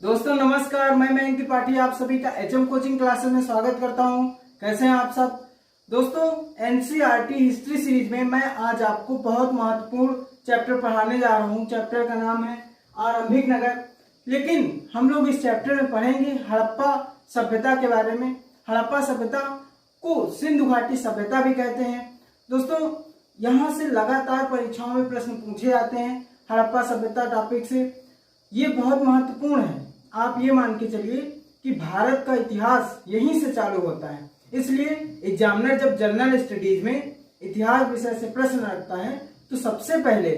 दोस्तों नमस्कार, मैं मयंक त्रिपाठी आप सभी का एचएम कोचिंग क्लासेस में स्वागत करता हूं। कैसे हैं आप सब दोस्तों। एनसीईआरटी हिस्ट्री सीरीज में मैं आज आपको बहुत महत्वपूर्ण चैप्टर पढ़ाने जा रहा हूं। चैप्टर का नाम है आरंभिक नगर। लेकिन हम लोग इस चैप्टर में पढ़ेंगे हड़प्पा सभ्यता के बारे में। हड़प्पा सभ्यता को सिंधु घाटी सभ्यता भी कहते हैं। दोस्तों यहाँ से लगातार परीक्षाओं में प्रश्न पूछे जाते हैं हड़प्पा सभ्यता टॉपिक से। ये बहुत महत्वपूर्ण है। आप ये मान के चलिए कि भारत का इतिहास यहीं से चालू होता है। इसलिए एग्जामिनर जब जनरल स्टडीज में इतिहास विषय से प्रश्न रखता है तो सबसे पहले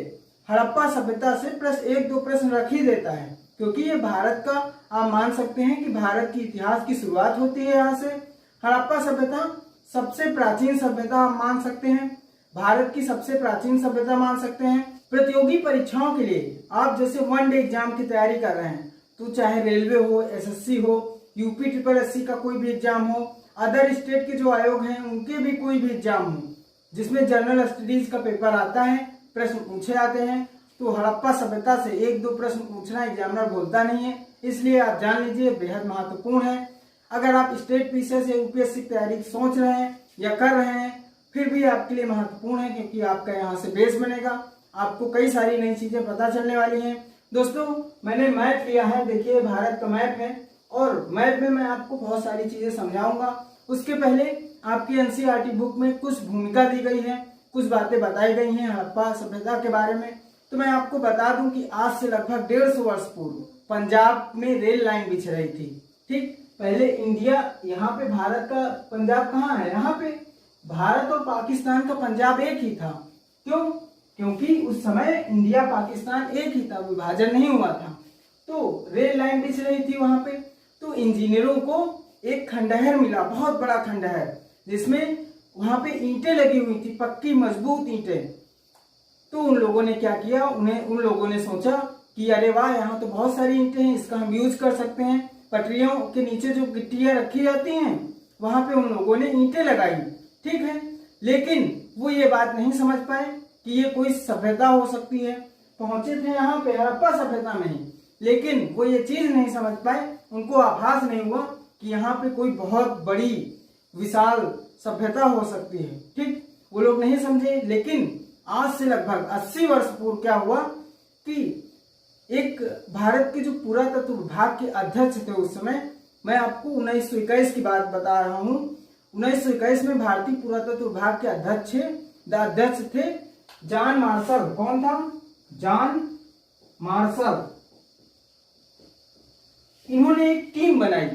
हड़प्पा सभ्यता से एक दो प्रश्न रख ही देता है, क्योंकि ये भारत का आप मान सकते हैं कि भारत की इतिहास की शुरुआत होती है यहाँ से। हड़प्पा सभ्यता सबसे प्राचीन सभ्यता आप मान सकते हैं, भारत की सबसे प्राचीन सभ्यता मान सकते हैं। प्रतियोगी परीक्षाओं के लिए आप जैसे वन डे एग्जाम की तैयारी कर रहे हैं तो चाहे रेलवे हो, एसएससी हो, यूपी ट्रिपल एससी का कोई भी एग्जाम हो, अदर स्टेट के जो आयोग हैं उनके भी कोई भी एग्जाम हो जिसमें जनरल स्टडीज का पेपर आता है, प्रश्न पूछे जाते हैं, तो हड़प्पा सभ्यता से एक दो प्रश्न पूछना एग्जामिनर बोलता नहीं है। इसलिए आप जान लीजिए बेहद महत्वपूर्ण है। अगर आप स्टेट पीसीएस या यूपीएससी की तैयारी सोच रहे हैं या कर रहे हैं फिर भी आपके लिए महत्वपूर्ण है, क्योंकि आपका यहाँ से बेस बनेगा, आपको कई सारी नई चीजें पता चलने वाली हैं। दोस्तों मैंने मैप लिया है, देखिए भारत का मैप है और मैप में मैं आपको बहुत सारी चीजें समझाऊंगा। उसके पहले आपकी एनसीईआरटी बुक में कुछ भूमिका दी गई है, कुछ बातें बताई गई हैं हड़प्पा सभ्यता के बारे में। तो मैं आपको बता दूं कि आज से लगभग 150 वर्ष पूर्व पंजाब में रेल लाइन बिछ रही थी। ठीक, पहले इंडिया यहाँ पे भारत का पंजाब कहाँ है, यहाँ पे भारत और पाकिस्तान का पंजाब एक ही था। क्यों? क्योंकि उस समय इंडिया पाकिस्तान एक ही था, विभाजन नहीं हुआ था। तो रेल लाइन बिछ रही थी वहां पे। तो इंजीनियरों को एक खंडहर मिला, बहुत बड़ा खंडहर, जिसमें वहां पे ईंटें लगी हुई थी, पक्की मजबूत ईंटें। तो उन लोगों ने क्या किया, उन लोगों ने सोचा कि अरे वाह, यहाँ तो बहुत सारी ईंटें हैं, इसका हम यूज कर सकते हैं। पटरियों के नीचे जो गिट्टियां रखी जाती हैं वहां पे उन लोगों ने ईंटें लगाई। ठीक है, लेकिन वो ये बात नहीं समझ पाए कि ये कोई सभ्यता हो सकती है। पहुंचे थे यहाँ पे हड़प्पा सभ्यता में ही, लेकिन वो ये चीज नहीं समझ पाए, उनको आभास नहीं हुआ कि यहाँ पे कोई बहुत बड़ी विशाल सभ्यता हो सकती है। ठीक, वो लोग नहीं समझे। लेकिन आज से लगभग 80 वर्ष पूर्व क्या हुआ कि एक भारत के जो पुरातत्व विभाग के अध्यक्ष थे उस समय, मैं आपको 1921 की बात बता रहा हूँ। 1921 में भारतीय पुरातत्व विभाग के अध्यक्ष थे जॉन मार्शल। कौन था? John Marshall. इन्होंने एक टीम बनाई।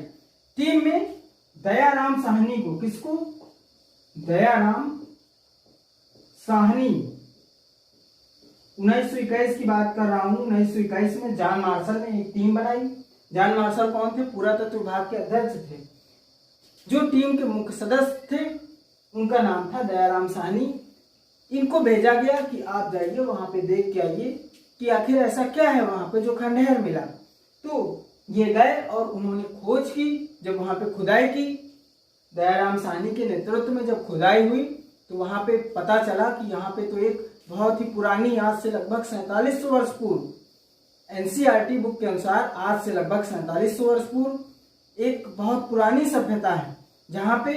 टीम में दयाराम साहनी को, किसको? दयाराम साहनी। 1921 की बात कर रहा हूं। 1921 में जॉन मार्शल ने एक टीम बनाई। जॉन मार्शल कौन थे? पुरातत्व विभाग के अध्यक्ष थे। जो टीम के मुख्य सदस्य थे उनका नाम था दयाराम साहनी। इनको भेजा गया कि आप जाइए वहां पे देख के आइए कि आखिर ऐसा क्या है वहां पे जो खंडहर मिला। तो ये गए और उन्होंने खोज की। जब वहां पे खुदाई की, दयाराम साहनी के नेतृत्व में जब खुदाई हुई तो वहां पे पता चला कि यहाँ पे तो एक बहुत ही पुरानी, आज से लगभग 4700 वर्ष पूर्व, एनसीईआरटी बुक के अनुसार आज से लगभग 4700 वर्ष पूर्व एक बहुत पुरानी सभ्यता है, जहाँ पे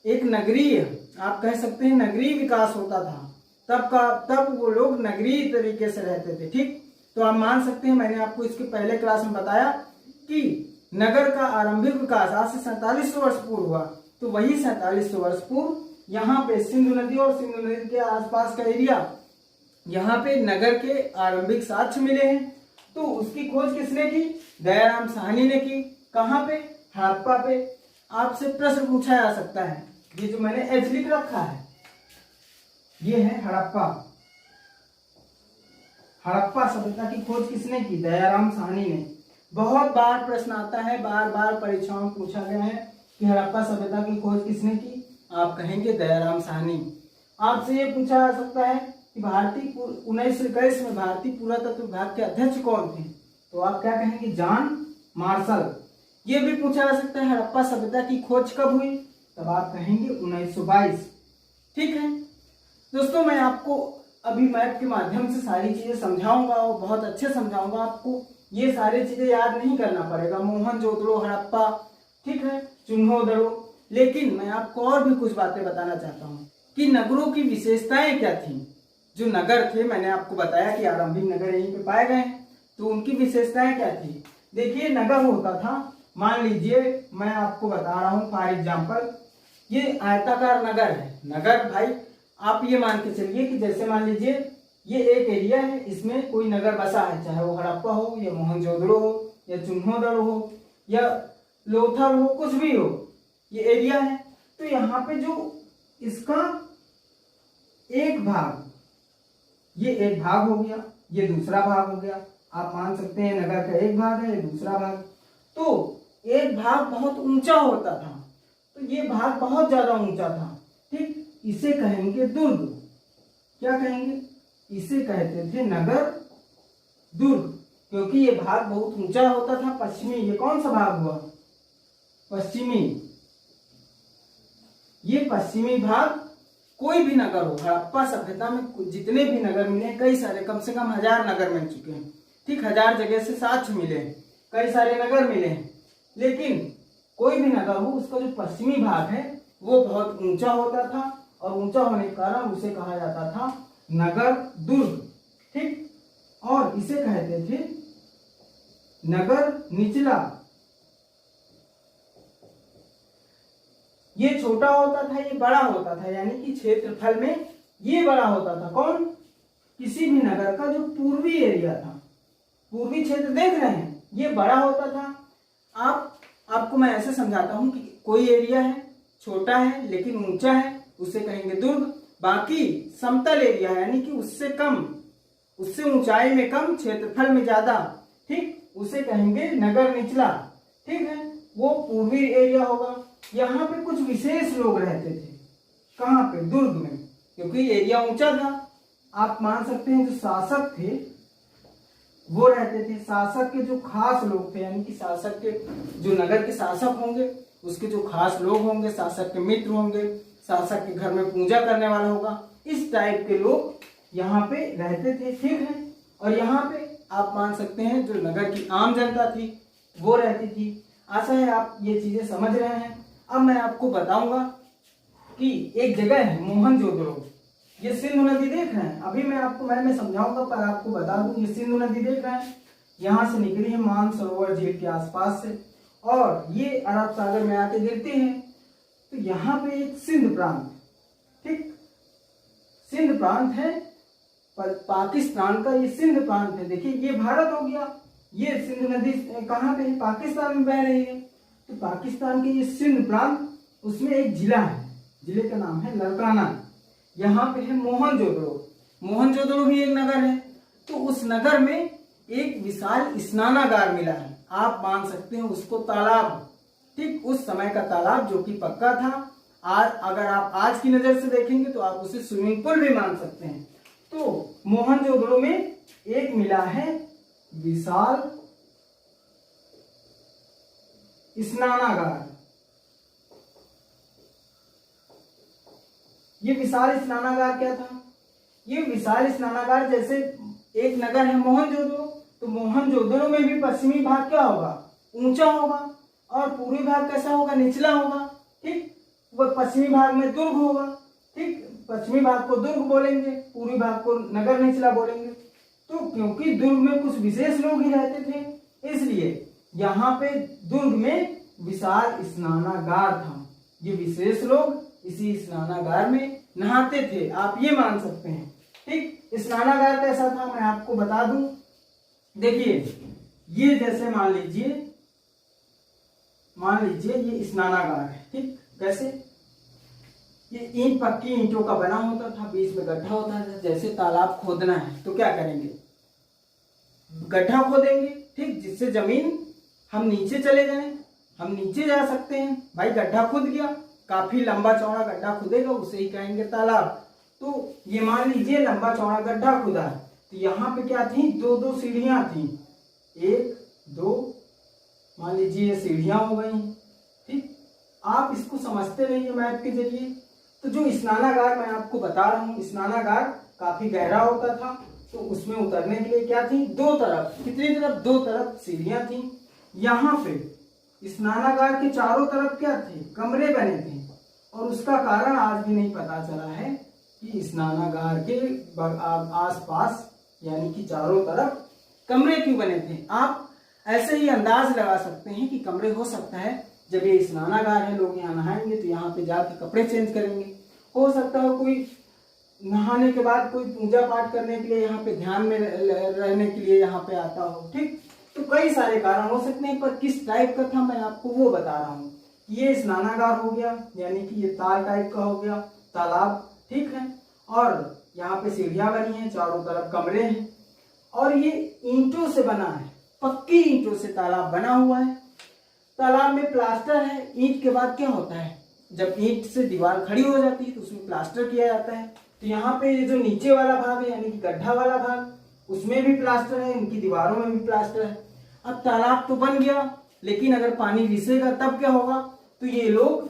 एक नगरीय, आप कह सकते हैं नगरीय विकास होता था। तब वो लोग नगरीय तरीके से रहते थे। ठीक, तो आप मान सकते हैं, मैंने आपको इसके पहले क्लास में बताया कि नगर का आरंभिक विकास आज से 4700 वर्ष पूर्व हुआ। तो वही 4700 वर्ष पूर्व यहाँ पे सिंधु नदी और सिंधु नदी के आसपास का एरिया, यहाँ पे नगर के आरंभिक साक्ष्य मिले हैं। तो उसकी खोज किसने की? दयाराम साहनी ने की। कहाँ पे? हड़प्पा पे। आपसे प्रश्न पूछा जा सकता है, ये जो मैंने एच लिख रखा है ये है हड़प्पा। हड़प्पा सभ्यता की खोज किसने की? दयाराम साहनी ने। बहुत बार प्रश्न आता है, बार बार परीक्षाओं में पूछा गया है कि हड़प्पा सभ्यता की खोज किसने की? आप कहेंगे दयाराम साहनी। आपसे ये पूछा जा सकता है कि 1921 में भारतीय पुरातत्व विभाग के अध्यक्ष कौन थे? तो आप क्या कहेंगे? John Marshall. ये भी पूछा जा सकता है हड़प्पा सभ्यता की खोज कब हुई? तब आप कहेंगे 1922। ठीक है दोस्तों, मैं आपको अभी मैप के माध्यम से सारी चीजें समझाऊंगा और बहुत अच्छे समझाऊंगा आपको। ये सारी चीजें याद नहीं करना पड़ेगा, मोहनजोदड़ो, हड़प्पा, ठीक है, चुन्होदड़ो। लेकिन मैं आपको और भी कुछ बातें बताना चाहता हूँ कि नगरों की विशेषताएं क्या थी। जो नगर थे, मैंने आपको बताया कि आरंभिक नगर यहीं पे पाए गए, तो उनकी विशेषताएं क्या थी। देखिए, नगर होता था, मान लीजिए मैं आपको बता रहा हूँ फॉर एग्जाम्पल, ये आयताकार नगर है। नगर भाई आप ये मान के चलिए कि जैसे मान लीजिए ये एक एरिया है, इसमें कोई नगर बसा है, चाहे वो हड़प्पा हो या मोहनजोदड़ो हो या चुन्होदड़ो हो या लोथल हो, कुछ भी हो, ये एरिया है। तो यहाँ पे जो इसका एक भाग, ये एक भाग हो गया, ये दूसरा भाग हो गया। आप मान सकते हैं नगर का एक भाग है, ये दूसरा भाग। तो एक भाग बहुत ऊंचा होता था, तो ये भाग बहुत ज्यादा ऊंचा था, ठीक। इसे कहेंगे दुर्ग। क्या कहेंगे? इसे कहते थे नगर दुर्ग, क्योंकि ये भाग बहुत ऊंचा होता था। पश्चिमी, ये कौन सा भाग हुआ? पश्चिमी। ये पश्चिमी भाग, कोई भी नगर हो, हड़प्पा सभ्यता में जितने भी नगर मिले, कई सारे, कम से कम 1000 नगर मिल चुके हैं, ठीक। 1000 जगह से साक्ष्य मिले, कई सारे नगर मिले हैं। लेकिन कोई भी नगर हो, उसका जो पश्चिमी भाग है वो बहुत ऊंचा होता था, और ऊंचा होने के कारण उसे कहा जाता था नगर दुर्ग, ठीक। और इसे कहते थे नगर निचला। ये छोटा होता था, ये बड़ा होता था, यानी कि क्षेत्रफल में ये बड़ा होता था। कौन? किसी भी नगर का जो पूर्वी एरिया था, पूर्वी क्षेत्र देख रहे हैं, ये बड़ा होता था। आपको मैं ऐसे समझाता हूं कि कोई एरिया है, छोटा है लेकिन ऊंचा है, उसे कहेंगे दुर्ग। बाकी समतल एरिया है, यानी कि उससे कम, उससे ऊंचाई में कम, क्षेत्रफल में ज्यादा, ठीक, उसे कहेंगे नगर निचला, ठीक है, वो पूर्वी एरिया होगा। यहाँ पे कुछ विशेष लोग रहते थे। कहाँ पे? दुर्ग में, क्योंकि एरिया ऊंचा था। आप मान सकते हैं जो शासक थे वो रहते थे। शासक के जो खास लोग थे, यानी कि शासक के जो नगर के शासक होंगे, उसके जो खास लोग होंगे, शासक के मित्र होंगे, शासक के घर में पूजा करने वाला होगा, इस टाइप के लोग यहाँ पे रहते थे, ठीक है। और यहाँ पे आप मान सकते हैं जो नगर की आम जनता थी वो रहती थी। आशा है आप ये चीजें समझ रहे हैं। अब मैं आपको बताऊंगा कि एक जगह है मोहनजोदड़ो। ये सिंधु नदी देख रहे हैं, अभी मैं आपको मैं समझाऊंगा, पर आपको बता दूं, ये सिंधु नदी देख रहे हैं, यहाँ से निकली है मानसरोवर झील के आसपास से, और ये अरब सागर में आके गिरती है। तो यहाँ पे एक सिंध प्रांत, ठीक, सिंध प्रांत है, पाकिस्तान का ये सिंध प्रांत है। देखिए ये भारत हो गया, ये सिंधु नदी कहाँ पे है? पाकिस्तान में बह रही है। तो पाकिस्तान के ये सिंध प्रांत, उसमें एक जिला है, जिले का नाम है लड़काना। यहाँ पे है मोहनजोदड़ो। मोहनजोदड़ो भी एक नगर है। तो उस नगर में एक विशाल स्नानागार मिला है। आप मान सकते हैं उसको तालाब, ठीक, उस समय का तालाब जो कि पक्का था। आज अगर आप आज की नजर से देखेंगे तो आप उसे स्विमिंग पूल भी मान सकते हैं। तो मोहनजोदड़ो में एक मिला है विशाल स्नानागार। ये विशाल स्नानागार क्या था? ये विशाल स्नानागार, जैसे एक नगर है मोहनजोदड़ो, तो मोहनजोदड़ो में भी पश्चिमी भाग क्या होगा? ऊंचा होगा, और पूर्वी भाग कैसा होगा? निचला होगा, ठीक। वो पश्चिमी भाग में दुर्ग होगा, ठीक, पश्चिमी भाग को दुर्ग बोलेंगे, पूर्वी भाग को नगर निचला बोलेंगे। तो क्योंकि दुर्ग में कुछ विशेष लोग ही रहते थे, इसलिए यहाँ पे दुर्ग में विशाल स्नानागार था। ये विशेष लोग इसी स्नानागार में नहाते थे, आप ये मान सकते हैं, ठीक। स्नानागार कैसा था मैं आपको बता दूं। देखिए ये जैसे मान लीजिए ये स्नानागार है, ठीक। कैसे? ये ईंट, पक्की ईंटों का बना होता था, बीच में गड्ढा होता था। जैसे तालाब खोदना है तो क्या करेंगे? गड्ढा खोदेंगे, ठीक, जिससे जमीन हम नीचे चले जाएं, हम नीचे जा सकते हैं। भाई गड्ढा खुद गया, काफी लंबा चौड़ा गड्ढा खुदेगा, उसे ही कहेंगे तालाब। तो ये मान लीजिए लंबा चौड़ा गड्ढा खुदा है, तो यहाँ पे क्या थी? दो दो सीढ़ियां थी, एक दो, मान लीजिए ये सीढ़ियां हो गई, ठीक। आप इसको समझते रहिए मैप के जरिए। तो जो स्नानागार मैं आपको बता रहा हूँ, स्नानागार काफी गहरा होता था, तो उसमें उतरने के लिए क्या थी, दो तरफ, कितनी तरफ, दो तरफ सीढ़ियां थी। यहाँ पे स्नानागार के चारों तरफ क्या थे, कमरे बने थे, और उसका कारण आज भी नहीं पता चला है कि स्नानागार के आसपास यानी कि चारों तरफ कमरे क्यों बने थे। आप ऐसे ही अंदाज लगा सकते हैं कि कमरे हो सकता है जब ये स्नानागार है, लोग यहाँ नहाएंगे तो यहाँ पे जाके कपड़े चेंज करेंगे, हो सकता है कोई नहाने के बाद कोई पूजा पाठ करने के लिए यहाँ पे ध्यान में रहने के लिए यहाँ पे आता हो, ठीक। तो कई सारे कारण हो सकते हैं, पर किस टाइप का था मैं आपको वो बता रहा हूँ। ये स्नानागार हो गया, यानी कि ये ताल टाइप का हो गया, तालाब, ठीक है। और यहाँ पे सीढ़ियां बनी हैं, चारों तरफ कमरे हैं, और ये ईंटों से बना है, पक्की ईंटों से तालाब बना हुआ है। तालाब में प्लास्टर है। ईंट के बाद क्या होता है, जब ईंट से दीवार खड़ी हो जाती है तो उसमें प्लास्टर किया जाता है। तो यहाँ पे ये जो नीचे वाला भाग है यानी कि गड्ढा वाला भाग, उसमें भी प्लास्टर है, इनकी दीवारों में भी प्लास्टर है। अब तालाब तो बन गया, लेकिन अगर पानी रिसेगा तब क्या होगा, तो ये लोग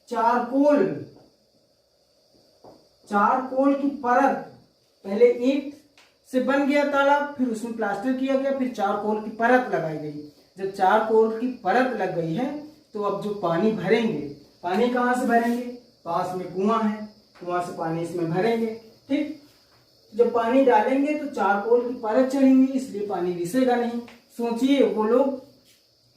चारकोल की परत, पहले ईंट से बन गया तालाब, फिर उसमें प्लास्टर किया गया, फिर चारकोल की परत लगाई गई। जब चारकोल की परत लग गई है तो अब जो पानी भरेंगे, पानी कहाँ से भरेंगे, पास में कुआं है, कुआं से पानी इसमें भरेंगे, ठीक। जब पानी डालेंगे तो चारकोल की परत चढ़ी हुई, इसलिए पानी रिसेगा नहीं। सोचिए वो लोग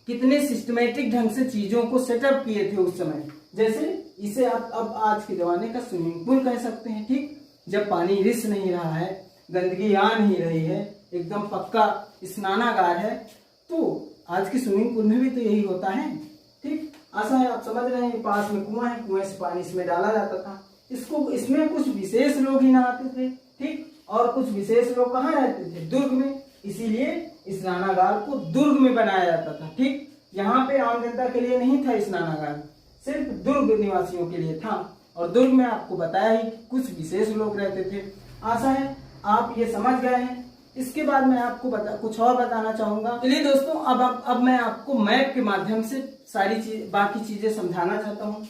कितने सिस्टमेटिक ढंग से चीजों को सेटअप किए थे उस समय। जैसे इसे आप अब आज के जमाने का स्विमिंग पूल कह सकते हैं, ठीक। जब पानी रिस नहीं रहा है, गंदगी आ नहीं रही है, एकदम पक्का स्नानागार है, तो आज की स्विमिंग पूल में भी तो यही होता है, ठीक। आशा है आप समझ रहे हैं। पास में कुआं है, कुएं से पानी इसमें डाला जाता था। इसमें कुछ विशेष लोग ही नहाते थे, ठीक। और कुछ विशेष लोग कहाँ रहते थे, दुर्ग में, इसीलिए स्नानागार को दुर्ग में बनाया जाता था, ठीक। यहाँ पे आम जनता के लिए नहीं था स्नानागार, सिर्फ दुर्ग निवासियों के लिए था। और दुर्ग में आपको बताया ही कि कुछ विशेष लोग रहते थे। आशा है आप ये समझ गए हैं। इसके बाद मैं आपको कुछ और बताना चाहूंगा। चलिए दोस्तों, अब मैं आपको मैप के माध्यम से सारी बाकी चीजें समझाना चाहता हूँ।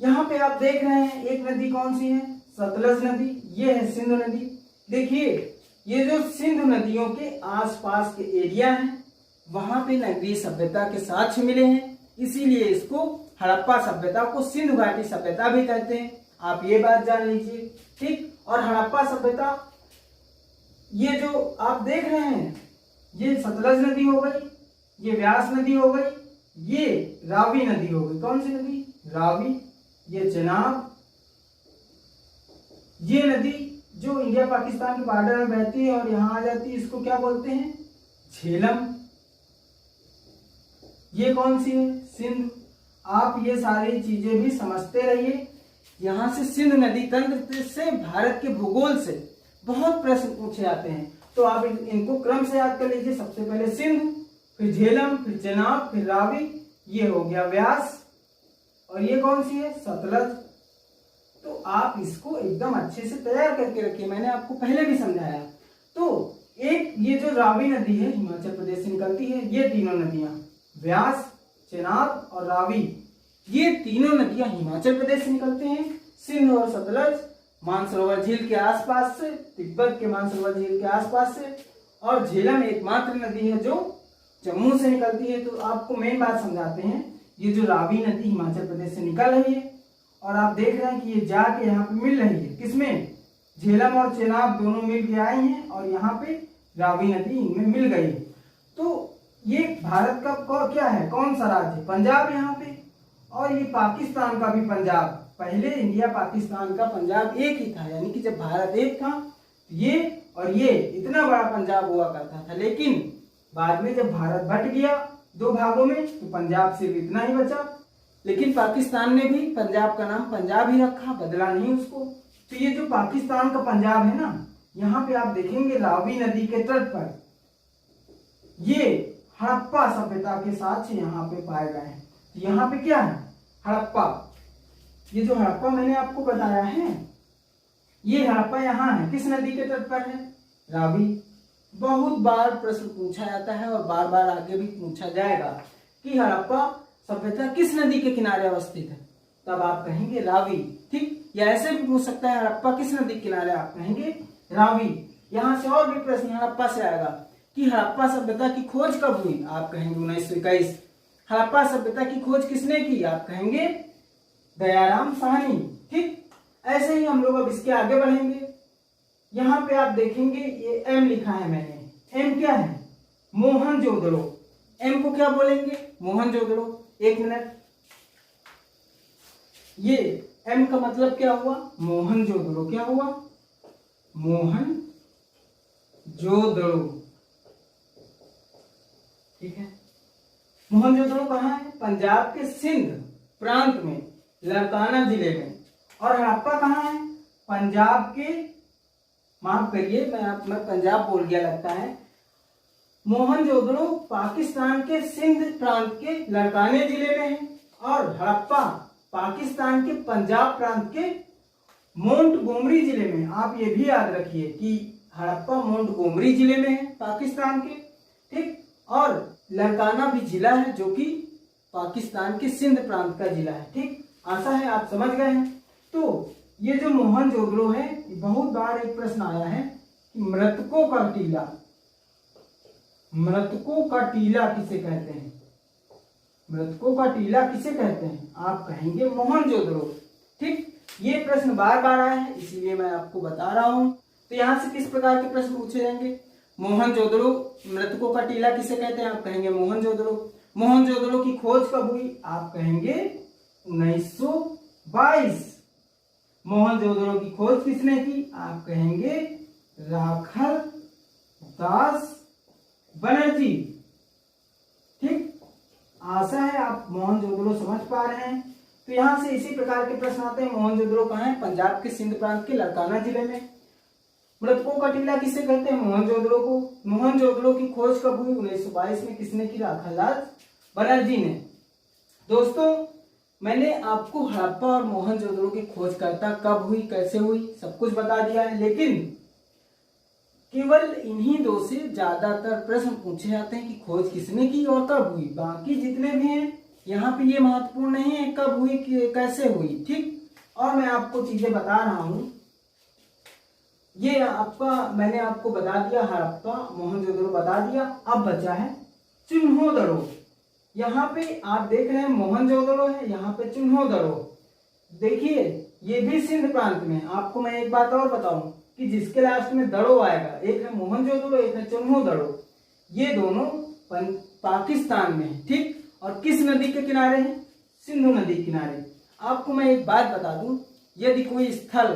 यहाँ पे आप देख रहे हैं एक नदी कौन सी है, सतलज नदी, ये है सिंधु नदी। देखिए ये जो सिंधु नदियों के आसपास के एरिया हैं, वहां पे नगरीय सभ्यता के साक्ष्य मिले हैं, इसीलिए इसको हड़प्पा सभ्यता को सिंधु घाटी सभ्यता भी कहते हैं। आप ये बात जान लीजिए, ठीक। और हड़प्पा सभ्यता, ये जो आप देख रहे हैं, ये सतलज नदी हो गई, ये व्यास नदी हो गई, ये रावी नदी हो गई। कौन सी नदी, रावी। ये चेनाब, ये नदी जो इंडिया पाकिस्तान के बॉर्डर में बहती है और यहां आ जाती है, इसको क्या बोलते हैं, झेलम। ये कौन सी है, सिंध। आप ये सारी चीजें भी समझते रहिए। यहाँ से सिंधु नदी तंत्र से भारत के भूगोल से बहुत प्रश्न पूछे जाते हैं, तो आप इनको क्रम से याद कर लीजिए। सबसे पहले सिंधु, फिर झेलम, फिर चेनाब, फिर रावी, ये हो गया व्यास, और ये कौन सी है, सतलज। तो आप इसको एकदम अच्छे से तैयार करके रखिए, मैंने आपको पहले भी समझाया। तो एक ये जो रावी नदी है हिमाचल प्रदेश से निकलती है, ये तीनों नदियां व्यास, चेनाब और रावी, ये तीनों नदियां हिमाचल प्रदेश से निकलते हैं। सिंधु और सतलज मानसरोवर झील के आसपास से, तिब्बत के मानसरोवर झील के आसपास से, और झेलम एकमात्र नदी है जो जम्मू से निकलती है। तो आपको मेन बात समझाते हैं, ये जो रावी नदी हिमाचल प्रदेश से निकल रही है, और आप देख रहे हैं कि ये जाके यहाँ पे मिल रही है, किसमें, झेलम और चेनाब दोनों मिल के आए हैं, और यहाँ पे रावी नदी इनमें मिल गई। तो ये भारत का क्या है, कौन सा राज्य, पंजाब यहाँ पे, और ये पाकिस्तान का भी पंजाब। पहले इंडिया पाकिस्तान का पंजाब एक ही था, यानी कि जब भारत एक था, ये और ये इतना बड़ा पंजाब हुआ करता था। लेकिन बाद में जब भारत बट गया दो भागों में, तो पंजाब सिर्फ इतना ही बचा। लेकिन पाकिस्तान ने भी पंजाब का नाम पंजाब ही रखा, बदला नहीं उसको। तो ये जो पाकिस्तान का पंजाब है ना, यहाँ पे आप देखेंगे रावी नदी के तट पर ये हड़प्पा सभ्यता के साक्ष्य यहाँ पे पाए गए हैं। तो यहाँ पे क्या है, हड़प्पा। ये जो हड़प्पा मैंने आपको बताया है, ये हड़प्पा यहाँ है, किस नदी के तट पर है, रावी। बहुत बार प्रश्न पूछा जाता है और बार बार आगे भी पूछा जाएगा कि हड़प्पा सभ्यता किस नदी के किनारे अवस्थित है, तब आप कहेंगे रावी, ठीक। या ऐसे भी पूछ सकता है हड़प्पा किस नदी के किनारे, आप कहेंगे रावी। यहाँ से और भी प्रश्न हड़प्पा से आएगा कि हड़प्पा सभ्यता की खोज कब हुई, आप कहेंगे 1921। हड़प्पा सभ्यता की खोज किसने की, आप कहेंगे दयाराम साहनी। ठीक, ऐसे ही हम लोग अब इसके आगे बढ़ेंगे। यहाँ पे आप देखेंगे ये एम लिखा है मैंने, एम क्या है, मोहनजोदड़ो। एम को क्या बोलेंगे, मोहनजोदड़ो। एक मिनट, ये एम का मतलब क्या हुआ, मोहनजोदड़ो। क्या हुआ, मोहनजोदड़ो। ठीक है, मोहनजोदड़ो कहाँ है, पंजाब के सिंध प्रांत में, लड़काना जिले में। और हड़प्पा कहाँ है, पंजाब के, माफ करिए मैं पंजाब बोल गया लगता है। मोहनजोदड़ो पाकिस्तान के सिंध प्रांत के लड़काने जिले में है और हड़प्पा पाकिस्तान के पंजाब प्रांत के मोंटगोमरी जिले में। आप ये भी याद रखिए कि हड़प्पा मोंटगोमरी जिले में है पाकिस्तान के। ठीक, और लड़काना भी जिला है जो कि पाकिस्तान के सिंध प्रांत का जिला है। ठीक, आशा है आप समझ गए हैं। तो ये जो मोहनजोदड़ो है, बहुत बार एक प्रश्न आया है कि मृतकों का टीला, मृतकों का टीला किसे कहते हैं, मृतकों का टीला किसे कहते हैं, आप कहेंगे मोहनजोदड़ो। ठीक, ये प्रश्न बार बार आया है इसीलिए मैं आपको बता रहा हूं। तो यहाँ से किस प्रकार के प्रश्न पूछे जाएंगे, मोहनजोदड़ो मृतकों का टीला किसे कहते हैं, आप कहेंगे मोहनजोदड़ो। मोहनजोदड़ो की खोज कब हुई, आप कहेंगे 1922। मोहनजोदड़ो की खोज किसने की, आप कहेंगे राखल दास बनर्जी। ठीक, आशा है आप मोहनजोदड़ो समझ पा रहे हैं। तो यहां से इसी प्रकार के प्रश्न आते हैं। मोहनजोदड़ो कहाँ है, पंजाब के सिंध प्रांत के लड़काना जिले में। मृतकों का टीला किसे कहते हैं, मोहनजोदड़ो को। मोहनजोदड़ो की खोज कब हुई, 1922 में। किसने की, राखल दास बनर्जी ने। दोस्तों, मैंने आपको हड़प्पा और मोहनजोदड़ो की खोजकर्ता कब हुई, कैसे हुई, सब कुछ बता दिया है। लेकिन केवल इन्हीं दो से ज्यादातर प्रश्न पूछे जाते हैं कि खोज किसने की और कब हुई। बाकी जितने भी हैं यहाँ पे ये महत्वपूर्ण नहीं है कब हुई, कैसे हुई। ठीक, और मैं आपको चीजें बता रहा हूं। ये आपका मैंने आपको बता दिया, हड़प्पा मोहनजोदड़ो बता दिया। अब बचा है चिन्होदड़ो। यहाँ पे आप देख रहे हैं मोहनजोदड़ो है, यहाँ पे चिन्होदड़ो। देखिए ये भी सिंध प्रांत में। आपको मैं एक बात और बताऊं कि जिसके लास्ट में दड़ो आएगा, एक है मोहनजोदड़ो, एक है चिन्होदड़ो, ये दोनों पाकिस्तान में है। ठीक, और किस नदी के किनारे हैं, सिंधु नदी के किनारे। आपको मैं एक बात बता दूं, यदि कोई स्थल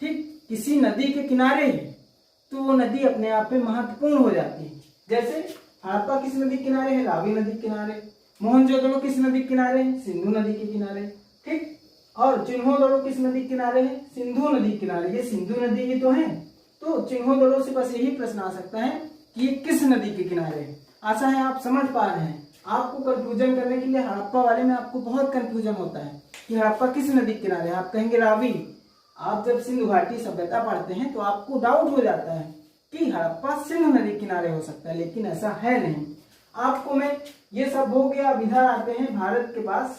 ठीक किसी नदी के किनारे है तो वो नदी अपने आप में महत्वपूर्ण हो जाती है। जैसे हड़प्पा किस नदी के किनारे है, रावी नदी के किनारे। मोहनजोदड़ो किस नदी के किनारे है, सिंधु नदी के किनारे। ठीक, और चिन्होदड़ो किस नदी के किनारे है, सिंधु नदी के किनारे। ये सिंधु नदी ही तो है। तो चिन्होदड़ो से बस यही प्रश्न आ सकता है कि ये किस नदी के किनारे है। आशा है आप समझ पा रहे हैं। आपको कंफ्यूजन करने के लिए हड़प्पा वाले में आपको बहुत कंफ्यूजन होता है कि हड़प्पा किस नदी के किनारे है, आप कहेंगे रावी। आप जब सिंधु घाटी सभ्यता पढ़ते हैं तो आपको डाउट हो जाता है कि हड़प्पा सिंधु नदी किनारे हो सकता है, लेकिन ऐसा है नहीं। आपको मैं ये सब हो गया। अब इधर आते हैं भारत के पास।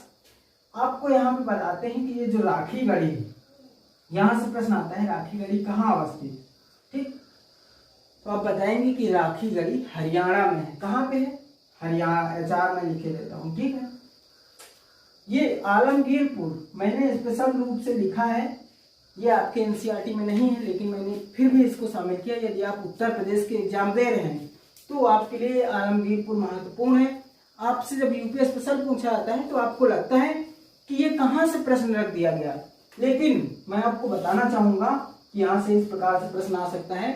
आपको यहाँ पे बताते हैं कि ये जो राखी गढ़ी है, यहाँ से प्रश्न आता है राखी गढ़ी कहाँ अवस्थित। ठीक, तो आप बताएंगे कि राखी गढ़ी हरियाणा में है। कहाँ पे है, हरियाणा। एचआर में लिखे देता हूँ। ठीक है, ये आलमगीरपुर मैंने स्पेशल रूप से लिखा है। ये आपके एनसीईआरटी में नहीं है, लेकिन मैंने फिर भी इसको शामिल किया। यदि आप उत्तर प्रदेश के एग्जाम दे रहे हैं तो आपके लिए आलमगीरपुर महत्वपूर्ण है। आपसे जब यूपी स्पेशल पूछा जाता है तो आपको लगता है कि ये कहाँ से प्रश्न रख दिया गया, लेकिन मैं आपको बताना चाहूंगा कि यहाँ से इस प्रकार से प्रश्न आ सकता है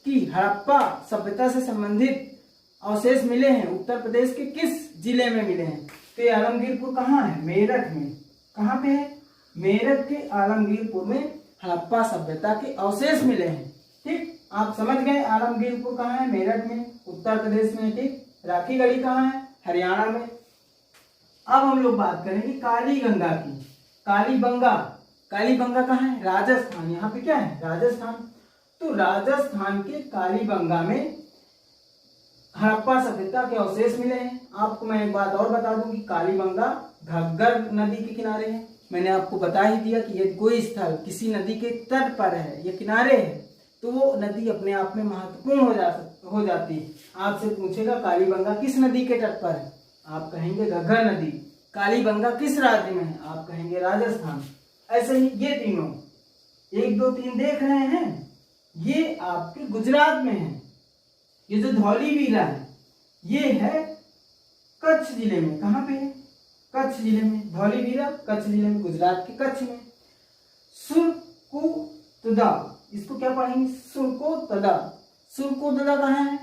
कि हड़प्पा सभ्यता से संबंधित अवशेष मिले हैं उत्तर प्रदेश के किस जिले में मिले हैं। तो ये आलमगीरपुर कहाँ है, मेरठ में। कहाँ पे है, मेरठ के आलमगीरपुर में हड़प्पा सभ्यता के अवशेष मिले हैं। ठीक, आप समझ गए आलमगीरपुर कहाँ है, मेरठ में, उत्तर प्रदेश में। ठीक, राखी गढ़ी कहाँ है, हरियाणा में। अब हम लोग बात करेंगे कालीगंगा की। कालीबंगा, कालीबंगा कहाँ है, राजस्थान। यहाँ पे क्या है, राजस्थान। तो राजस्थान के कालीबंगा में हड़प्पा सभ्यता के अवशेष मिले हैं। आपको मैं एक बात और बता दूं कि कालीबंगा घग्गर नदी के किनारे है। मैंने आपको बता ही दिया कि यदि कोई स्थल किसी नदी के तट पर है या किनारे है तो वो नदी अपने आप में महत्वपूर्ण हो जाती है। आपसे पूछेगा कालीबंगा किस नदी के तट पर है, आप कहेंगे घग्गर नदी। कालीबंगा किस राज्य में है, आप कहेंगे राजस्थान। ऐसे ही ये तीनों 1 2 3 देख रहे हैं, ये आपके गुजरात में है। ये जो धौलीवीरा है ये है कच्छ जिले में। कहाँ पे है, कच्छ जिले में। धौलीवीरा कच्छ जिले में, गुजरात के कच्छ में। सुरकुतदा, इसको क्या पढ़ेंगे, सुरकोतदा। सुरकोतदा कहाँ है,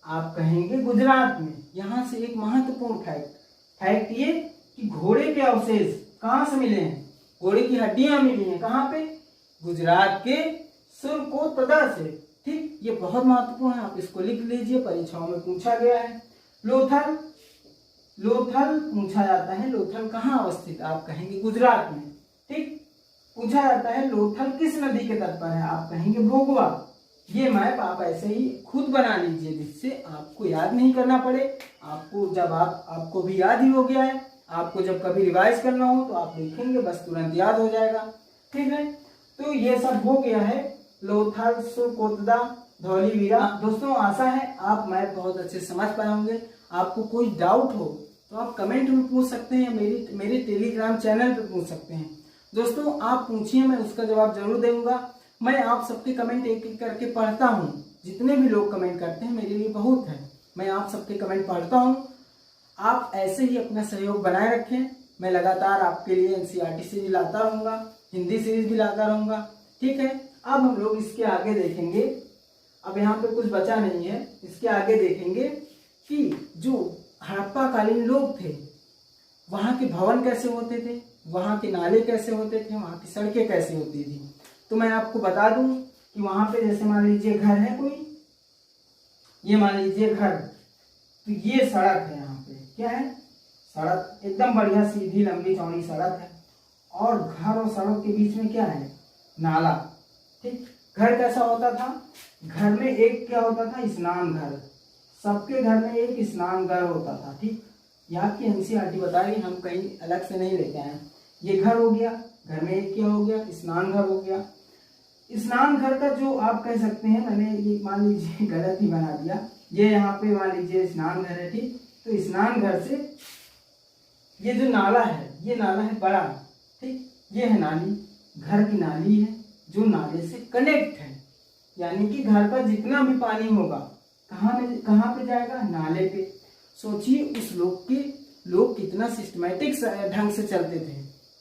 आप कहेंगे गुजरात में। यहां से एक महत्वपूर्ण फैक्ट ये कि घोड़े के अवशेष कहां से मिले हैं, घोड़े की हड्डियां मिली हैं कहां पे, गुजरात के सुरकोतदा से। ठीक, ये बहुत महत्वपूर्ण है, आप इसको लिख लीजिए, परीक्षाओं में पूछा गया है। लोथल, लोथल पूछा जाता है, लोथल कहाँ अवस्थित, आप कहेंगे गुजरात में। ठीक, पूछा जाता है लोथल किस नदी के तट पर है, आप कहेंगे भोगवा। ये मैप आप ऐसे ही खुद बना लीजिए जिससे आपको याद नहीं करना पड़े। आपको जब आपको भी याद ही हो गया है, आपको जब कभी रिवाइज करना हो तो आप देखेंगे बस तुरंत याद हो जाएगा। ठीक है, तो ये सब हो गया है, लोथल, सुरकोतदा, धौलीवीरा। दोस्तों आशा है आप मैप बहुत अच्छे समझ पाए होंगे। आपको कोई डाउट हो तो आप कमेंट में पूछ सकते हैं या मेरे टेलीग्राम चैनल पे पूछ सकते हैं। दोस्तों आप पूछिए, मैं उसका जवाब जरूर दूंगा। मैं आप सबके कमेंट एक एक करके पढ़ता हूँ, जितने भी लोग कमेंट करते हैं मेरे लिए बहुत है। मैं आप सबके कमेंट पढ़ता हूँ। आप ऐसे ही अपना सहयोग बनाए रखें। मैं लगातार आपके लिए एनसीईआरटी सीरीज लाता रहूँगा, हिंदी सीरीज भी लाता रहूँगा। ठीक है, अब हम लोग इसके आगे देखेंगे। अब यहाँ पे कुछ बचा नहीं है, इसके आगे देखेंगे कि जो हड़प्पा कालीन लोग थे वहाँ के भवन कैसे होते थे, वहाँ के नाले कैसे होते थे, वहाँ की सड़कें कैसी होती थी। तो मैं आपको बता दूं कि वहाँ पे जैसे मान लीजिए घर है कोई, ये मान लीजिए घर, तो ये सड़क है। यहाँ पे क्या है, सड़क एकदम बढ़िया सीधी लंबी चौड़ी सड़क है, और घर और सड़क के बीच में क्या है, नाला। ठीक, घर कैसा होता था, घर में एक क्या होता था, स्नान घर। सबके घर में एक स्नान घर होता था। ठीक, यहाँ की एनसीईआरटी बता रही, हम कहीं अलग से नहीं लेके आए। ये घर हो गया, घर में एक क्या हो गया, स्नान घर हो गया। स्नान घर का जो आप कह सकते हैं, मैंने ये मान लीजिए गलत ही बना दिया, ये यहाँ पे मान लीजिए स्नान घर है। ठीक, तो स्नान घर से ये जो नाला है, ये नाला है बड़ा। ठीक, ये है नाली, घर की नाली है जो नाले से कनेक्ट है। यानी कि घर का जितना भी पानी होगा कहाँ पे जाएगा, नाले पे। सोचिए उस लोग कितना सिस्टमैटिक ढंग से चलते थे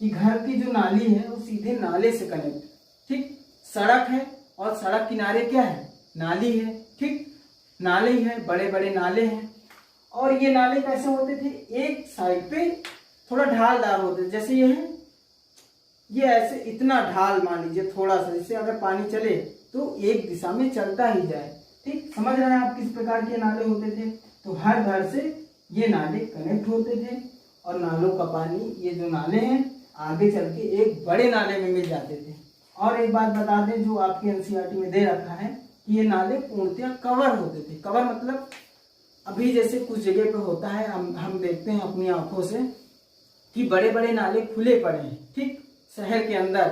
कि घर की जो नाली है वो सीधे नाले से कनेक्ट। ठीक, सड़क है और सड़क किनारे क्या है, नाली है। ठीक, नाले ही है, बड़े बड़े नाले हैं। और ये नाले कैसे होते थे, एक साइड पे थोड़ा ढालदार होते थे। जैसे ये है, ये ऐसे इतना ढाल मान लीजिए थोड़ा सा, जिससे अगर पानी चले तो एक दिशा में चलता ही जाए। ठीक, समझ रहे हैं आप किस प्रकार के नाले होते थे। तो हर घर से ये नाले कनेक्ट होते थे, और नालों का पानी, ये जो नाले हैं आगे चल के एक बड़े नाले में मिल जाते थे। और एक बात बता दें जो आपके एनसीईआरटी में दे रखा है कि ये नाले पूर्णतः कवर होते थे। कवर मतलब अभी जैसे कुछ जगह पे होता है, हम देखते हैं अपनी आंखों से कि बड़े बड़े नाले खुले पड़े हैं। ठीक, शहर के अंदर,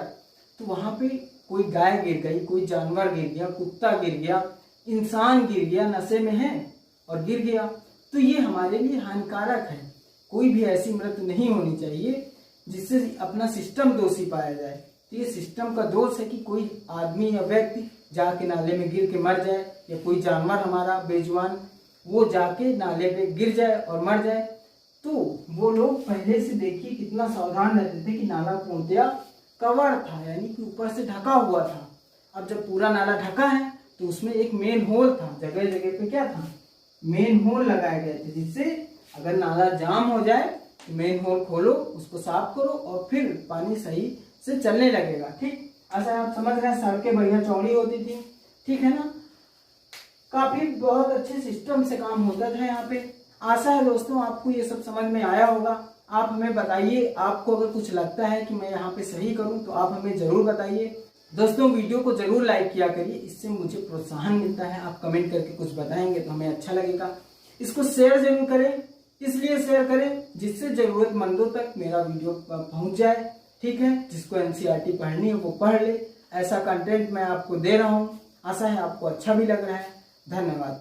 तो वहां पे कोई गाय गिर गई, कोई जानवर गिर गया, कुत्ता गिर गया, इंसान गिर गया, नशे में है और गिर गया, तो ये हमारे लिए हानिकारक है। कोई भी ऐसी मृत्यु नहीं होनी चाहिए जिससे अपना सिस्टम दोषी पाया जाए। तो ये सिस्टम का दोष है कि कोई आदमी या व्यक्ति जाके नाले में गिर के मर जाए, या कोई जानवर हमारा बेजुबान वो जाके नाले पे गिर जाए और मर जाए। तो वो लोग पहले से देखिए कितना सावधान रहते थे कि नाला पूर्णतया कवर था, यानी कि ऊपर से ढका हुआ था। अब जब पूरा नाला ढका है तो उसमें एक मेन होल था, जगह जगह पे क्या था, मेन होल लगाए गए थे, जिससे अगर नाला जाम हो जाए तो मेन होल खोलो, उसको साफ करो और फिर पानी सही से चलने लगेगा। ठीक, ऐसा आप समझ रहे हैं। सड़कें बढ़िया चौड़ी होती थी। ठीक है ना, काफी बहुत अच्छे सिस्टम से काम होता था यहाँ पे। आशा है दोस्तों आपको ये सब समझ में आया होगा। आप हमें बताइए, आपको अगर कुछ लगता है कि मैं यहाँ पे सही करूँ तो आप हमें जरूर बताइए। दोस्तों वीडियो को जरूर लाइक किया करिए, इससे मुझे प्रोत्साहन मिलता है। आप कमेंट करके कुछ बताएंगे तो हमें अच्छा लगेगा। इसको शेयर जरूर करें, इसलिए शेयर करें जिससे जरूरतमंदों तक मेरा वीडियो पहुंच जाए। ठीक है, जिसको एनसीईआरटी पढ़नी है वो पढ़ ले। ऐसा कंटेंट मैं आपको दे रहा हूँ। आशा है आपको अच्छा भी लग रहा है। धन्यवाद।